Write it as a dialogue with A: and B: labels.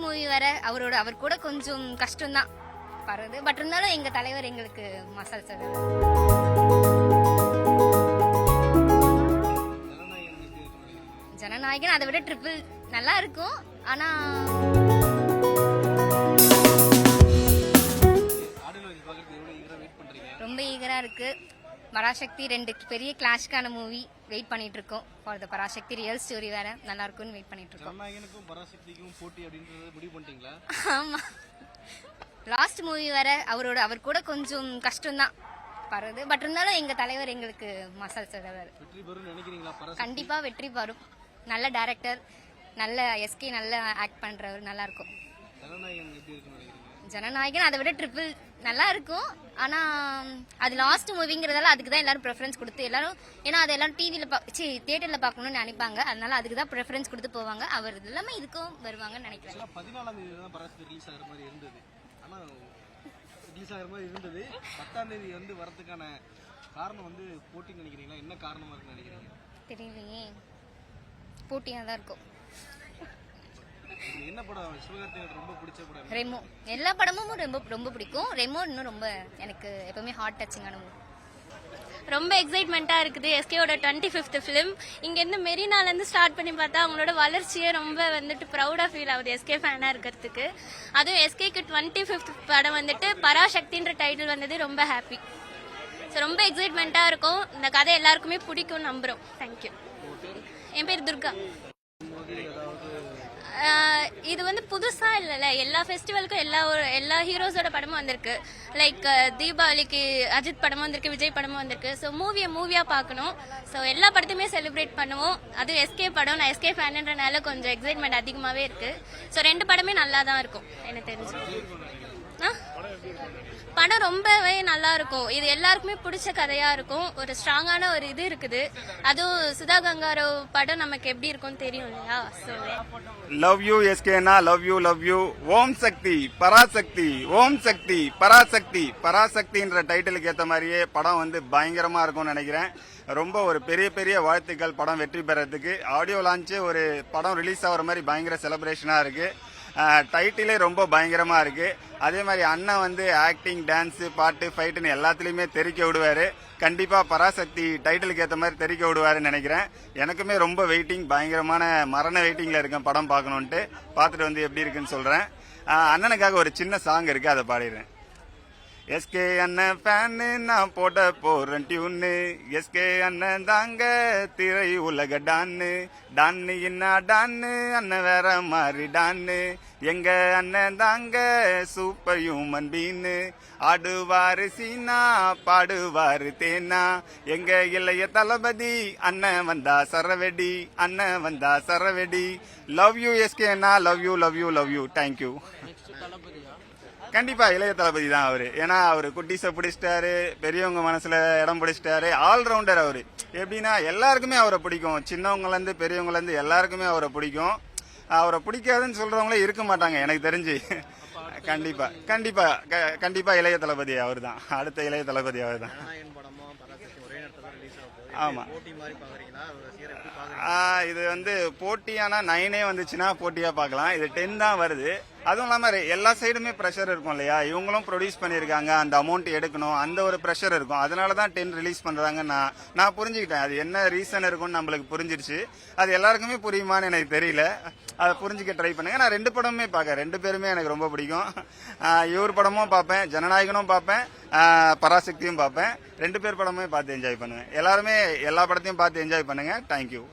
A: Movie வேற அவர் கூட கொஞ்சம் கஷ்டம் தான் படுறது. பட் இருந்தாலும் எங்க தலைவர் எங்களுக்கு மசால் சார். ஜனநாயகன் அதை விட ட்ரிபிள் நல்லா இருக்கும். ஆனா ரொம்ப ஈகரா இருக்கு. பராசக்தி 2 பெரிய கிளாஷ்க்கான மூவி வெயிட் பண்ணிட்டு இருக்கோம். For the Parasakthi real story வேற நல்லா இருக்கும்னு வெயிட் பண்ணிட்டு இருக்கோம்.
B: ஜனநாயகனுக்கும் பராசக்திக்கும் போட்டி அப்படின்றது முடிவு பண்ணிட்டீங்களா?
A: ஆமா, லாஸ்ட் மூவி வேற அவர் கூட கொஞ்சம் கஷ்டம் தான் படுறது. பட் இருந்தாலும் எங்க தலைவர் எங்களுக்கு மசால் சார்.
B: வெற்றி பெறும் நினைக்கிறீங்களா?
A: கண்டிப்பா வெற்றி பெறும். நல்ல டைரக்டர், நல்ல எஸ்கே, நல்ல ஆக்ட் பண்றவர், நல்லா இருக்கும்.
B: ஜனநாயகன் எப்படி இருக்குன்னு நினைக்கிறீங்க?
A: ஜனநாயகன் அதை விட ட்ரிபிள் நல்லா இருக்கும். ஆனா அது லாஸ்ட் மூவிங்கிறதால அதுக்கு தான் எல்லாரும் ப்ரெஃபரன்ஸ் கொடுத்து எல்லாரும், ஏன்னா அது எல்லாரும் டிவியில தியேட்டர்ல பார்க்கணும்னு நினைப்பாங்க. அதனால அதுக்கு தான் ப்ரெஃபரன்ஸ் கொடுத்து போவாங்க. அவர் எல்லாமே இதுக்கும் வருவாங்கன்னு நினைக்கிறேன்.
B: 14ஆம் தேதி தான் பராசக்தி ரிலீஸ் ஆகிற மாதிரி இருந்தது. ஆனா ரிலீஸ் ஆகிற மாதிரி இருந்தது. 10ஆம் தேதி வந்து வரதுக்கான காரணம் வந்து போட்டின்னு நினைக்கிறீங்களா? என்ன காரணமா இருக்குன்னு நினைக்கிறீங்க?
A: தெரியலையே, போட்டியா தான் இருக்கும்.
B: என்ன படம் சிவகார்த்திகேயன் ரொம்ப பிடிச்ச படம்?
A: ரெமோ. எல்லா படமும் ரொம்ப பிடிக்கும். ரெமோ இன்னும் ரொம்ப எனக்கு எப்பவுமே ஹார்ட் டச்சிங்கான மூவி.
C: ரொம்ப எக்ஸைட்மெண்ட்டாக இருக்குது. எஸ்கேவோட 25th ஃபிலிம். இங்கேருந்து மெரினாலேருந்து ஸ்டார்ட் பண்ணி பார்த்தா அவங்களோட வளர்ச்சியே ரொம்ப வந்துட்டு ப்ரௌடாக ஃபீல் ஆகுது எஸ்கே ஃபேனாக இருக்கிறதுக்கு. அதுவும் எஸ்கேக்கு 25th படம் வந்துட்டு பராசக்தின்ற டைட்டில் வந்தது ரொம்ப ஹாப்பி. ஸோ ரொம்ப எக்ஸைட்மெண்ட்டாக இருக்கும். இந்த கதை எல்லாருக்குமே பிடிக்கும் நம்புகிறோம். தேங்க்யூ. என் பேர் துர்கா. இது வந்து புதுசா இல்லைல்ல, எல்லா ஃபெஸ்டிவலுக்கும் எல்லா ஹீரோஸோட படமும் வந்திருக்கு. லைக் தீபாவளிக்கு அஜித் படமும் வந்திருக்கு, விஜய் படமும் வந்திருக்கு. ஸோ மூவியா பார்க்கணும். ஸோ எல்லா படத்தையுமே செலிப்ரேட் பண்ணுவோம். அதுவும் எஸ்கே படம், நான் எஸ்கே ஃபேனுன்றனால கொஞ்சம் எக்ஸைட்மெண்ட் அதிகமாகவே இருக்கு. ஸோ 2 படமே நல்லா தான் இருக்கும் எனக்கு தெரிஞ்சு. படம் ரொம்பவே நல்லா இருக்கும். இது எல்லாருக்குமே பிடிச்ச கதையா இருக்கும். ஒரு ஸ்ட்ராங்கான ஒரு இது இருக்குது. அதுவும் சுதா கங்காராவ் படம் நமக்கு எப்படி இருக்கும்னு தெரியும் இல்லையா? ஸோ
D: லவ் யூ எஸ்கேனா, லவ் யூ. ஓம் சக்தி பராசக்தி, ஓம் சக்தி பராசக்தி. பராசக்தின்ற டைட்டிலுக்கு ஏற்ற மாதிரியே படம் வந்து பயங்கரமா இருக்கும்னு நினைக்கிறேன். ரொம்ப ஒரு பெரிய வாழ்த்துக்கள் படம் வெற்றி பெறதுக்கு. ஆடியோ லான்ச்சே ஒரு படம் ரிலீஸ் ஆகிற மாதிரி பயங்கர செலிப்ரேஷனா இருக்கு. டைட்டிலே ரொம்ப பயங்கரமா இருக்கு. அதே மாதிரி அண்ணன் வந்து ஆக்டிங், டான்ஸ், பாட்டு, ஃபைட்டுன்னு எல்லாத்துலயுமே தெறிக்க விடுவாரு. கண்டிப்பா பராசக்தி டைட்டிலுக்கு ஏற்ற மாதிரி தெறிக்க விடுவாருன்னு நினைக்கிறேன். எனக்குமே ரொம்ப வெயிட்டிங், பயங்கரமான மரண வெயிட்டிங்ல இருக்கேன் படம் பார்க்கணுன்ட்டு. பார்த்துட்டு வந்து எப்படி இருக்குன்னு சொல்றேன். அண்ணனுக்காக ஒரு சின்ன சாங் இருக்கு, அதை பாடிடுறேன். எஸ்கே அண்ணன் ஃபேனு, நான் போட போறேன் டியூன்னு. எஸ்கே அண்ணன் தாங்க திரை உலக டான்னு என்ன டான்னு, அண்ணன் வேற மாதிரி டான்னு. எங்க அண்ணன் தாங்க சூப்பர் ஹியூமன் பீன்னு. ஆடுவாரு சீனா, பாடுவாரு தேனா. எங்க இளைய தளபதி அண்ணன் வந்தா சரவெடி. லவ் யூ எஸ்கே அண்ணா, லவ் யூ. தேங்க்யூ. கண்டிப்பா இளைய தளபதி தான் அவரு. ஏன்னா அவரு குட்டீஸை பிடிச்சிட்டாரு, பெரியவங்க மனசுல இடம் பிடிச்சிட்டாரு. ஆல்ரவுண்டர் அவரு. எப்படின்னா எல்லாருக்குமே அவரை பிடிக்கும். சின்னவங்கல இருந்து பெரியவங்கல இருந்து எல்லாருக்குமே அவரை பிடிக்கும். அவரை பிடிக்காதுன்னு சொல்றவங்களே இருக்க மாட்டாங்க எனக்கு தெரிஞ்சு. கண்டிப்பா இளைய தளபதி அவர் தான். அடுத்த இளைய தளபதி அவர் தான். ஆமா, இது வந்து போட்டியானா 9 வந்துச்சுன்னா போட்டியா பார்க்கலாம். இது 10 தான் வருது. அதுவும் இல்லாம எல்லா சைடுமே ப்ரெஷர் இருக்கும் இல்லையா? இவங்களும் ப்ரொடியூஸ் பண்ணிருக்காங்க, அந்த அமௌண்ட் எடுக்கணும், அந்த ஒரு ப்ரெஷர் இருக்கும். அதனாலதான் 10 ரிலீஸ் பண்றாங்க. நான் புரிஞ்சுக்கிட்டேன். அது என்ன ரீசன் இருக்கும்னு நம்மளுக்கு புரிஞ்சிருச்சு. அது எல்லாருக்குமே புரியுமான்னு எனக்கு தெரியல. அதை புரிஞ்சுக்க ட்ரை பண்ணுங்க. நான் 2 படமுமே பார்க்க, 2 பேருமே எனக்கு ரொம்ப பிடிக்கும். இவர் படமும் பார்ப்பேன், ஜனநாயகனும் பார்ப்பேன், பராசக்தியும் பார்ப்பேன். 2 பேர் படமே பார்த்து என்ஜாய் பண்ணுவேன். எல்லாருமே எல்லா படத்தையும் பார்த்து என்ஜாய் பண்ணுங்க. தேங்க்யூ.